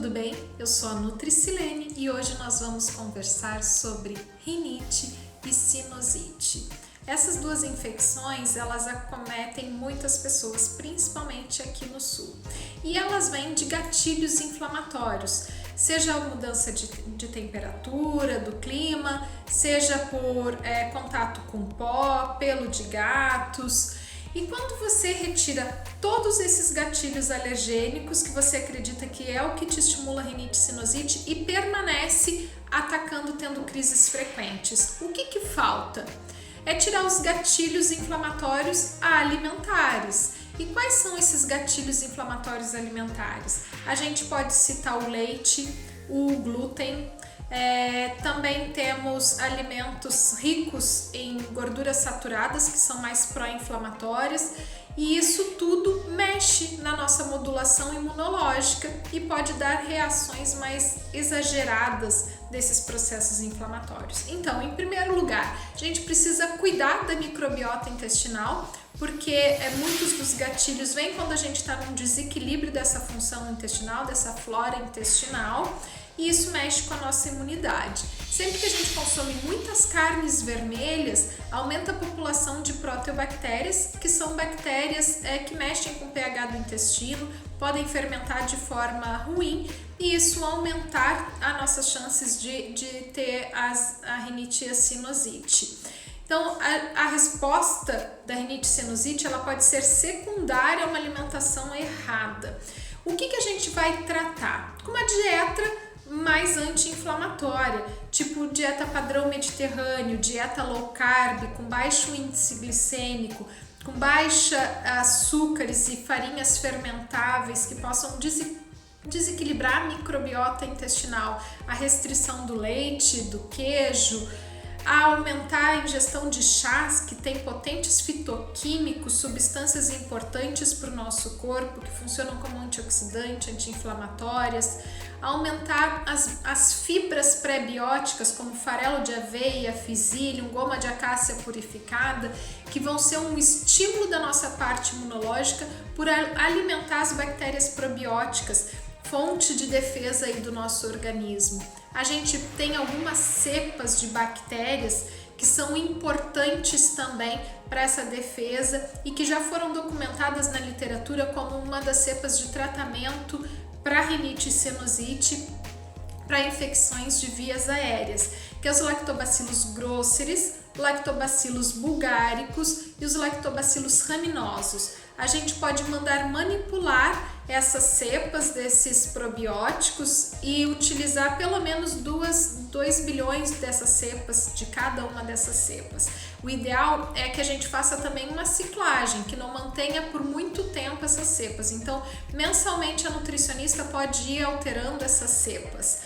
tudo bem? Eu sou a Nutricilene e hoje nós vamos conversar sobre rinite e sinusite. Essas duas infecções, elas acometem muitas pessoas, principalmente aqui no sul. E elas vêm de gatilhos inflamatórios, seja a mudança de temperatura, do clima, seja por contato com pó, pelo de gatos. E quando você retira todos esses gatilhos alergênicos que você acredita que é o que te estimula a rinite e sinusite e permanece atacando, tendo crises frequentes, o que falta? É tirar os gatilhos inflamatórios alimentares. E quais são esses gatilhos inflamatórios alimentares? A gente pode citar o leite, o glúten, também temos alimentos ricos em gorduras saturadas, que são mais pró-inflamatórias, e isso tudo mexe na nossa modulação imunológica e pode dar reações mais exageradas desses processos inflamatórios. Então, em primeiro lugar, a gente precisa cuidar da microbiota intestinal, porque muitos dos gatilhos vêm quando a gente está num desequilíbrio dessa função intestinal, dessa flora intestinal, e isso mexe com a nossa imunidade. Sempre que a gente consome muitas carnes vermelhas, aumenta a população de proteobactérias, que são bactérias que mexem com o pH do intestino, podem fermentar de forma ruim e isso aumentar as nossas chances de ter a rinite e a sinusite. Então, a resposta da rinite e sinusite ela pode ser secundária a uma alimentação errada. O que a gente vai tratar? Com uma dieta mais anti-inflamatória, tipo dieta padrão mediterrâneo, dieta low carb, com baixo índice glicêmico, com baixa açúcares e farinhas fermentáveis que possam desequilibrar a microbiota intestinal, a restrição do leite, do queijo, a aumentar a ingestão de chás que tem potentes fitoquímicos, substâncias importantes para o nosso corpo, que funcionam como antioxidante, anti-inflamatórias, aumentar as fibras pré-bióticas, como farelo de aveia, psyllium, goma de acácia purificada, que vão ser um estímulo da nossa parte imunológica por alimentar as bactérias probióticas, fonte de defesa aí do nosso organismo. A gente tem algumas cepas de bactérias que são importantes também para essa defesa e que já foram documentadas na literatura como uma das cepas de tratamento para rinite e sinusite, para infecções de vias aéreas, que é os Lactobacillus grosseris, Lactobacillus bulgaricus e os Lactobacillus raminosos. A gente pode mandar manipular essas cepas desses probióticos e utilizar pelo menos 2 bilhões dessas cepas, de cada uma dessas cepas. O ideal é que a gente faça também uma ciclagem, que não mantenha por muito tempo essas cepas. Então, mensalmente a nutricionista pode ir alterando essas cepas.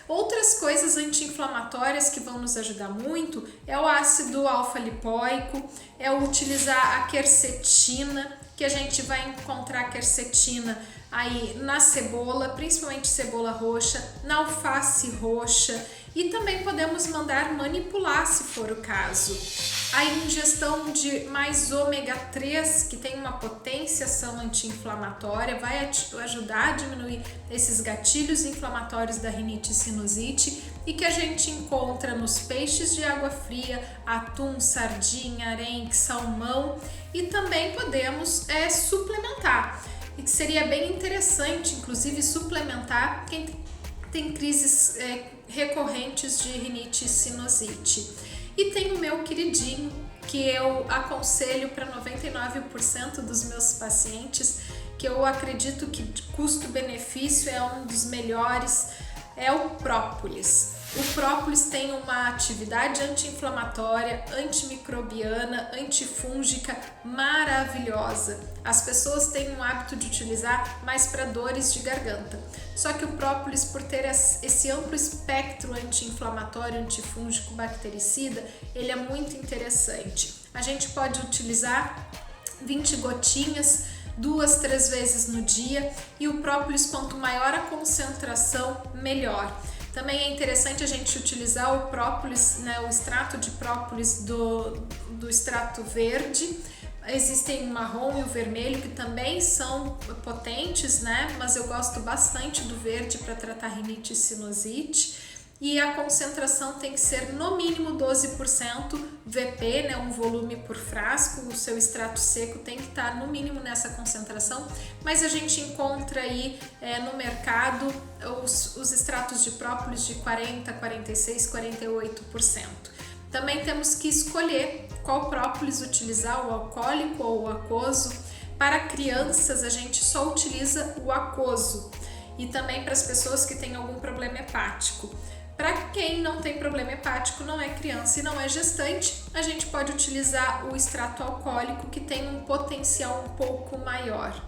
Outras coisas anti-inflamatórias que vão nos ajudar muito é o ácido alfa-lipoico, é utilizar a quercetina, que a gente vai encontrar a quercetina aí na cebola, principalmente cebola roxa, na alface roxa, e também podemos mandar manipular se for o caso. A ingestão de mais ômega 3, que tem uma potenciação anti-inflamatória, vai ajudar a diminuir esses gatilhos inflamatórios da rinite e sinusite e que a gente encontra nos peixes de água fria, atum, sardinha, arenque, salmão, e também podemos suplementar. E que seria bem interessante, inclusive, suplementar quem tem crises recorrentes de rinite e sinusite. E tem o meu queridinho, que eu aconselho para 99% dos meus pacientes, que eu acredito que de custo-benefício é um dos melhores, é o própolis. O própolis tem uma atividade anti-inflamatória, antimicrobiana, antifúngica maravilhosa. As pessoas têm o hábito de utilizar mais para dores de garganta. Só que o própolis, por ter esse amplo espectro anti-inflamatório, antifúngico, bactericida, ele é muito interessante. A gente pode utilizar 20 gotinhas, 2, 3 vezes no dia, e o própolis, quanto maior a concentração, melhor. Também é interessante a gente utilizar o própolis, o extrato de própolis do extrato verde, Existem o marrom e o vermelho que também são potentes, né? Mas eu gosto bastante do verde para tratar rinite e sinusite. E a concentração tem que ser no mínimo 12% VP, né? Um volume por frasco. O seu extrato seco tem que estar no mínimo nessa concentração. Mas a gente encontra aí no mercado os extratos de própolis de 40, 46, 48%. Também temos que escolher qual própolis utilizar, o alcoólico ou o aquoso. Para crianças, a gente só utiliza o aquoso e também para as pessoas que têm algum problema hepático. Para quem não tem problema hepático, não é criança e não é gestante, a gente pode utilizar o extrato alcoólico, que tem um potencial um pouco maior.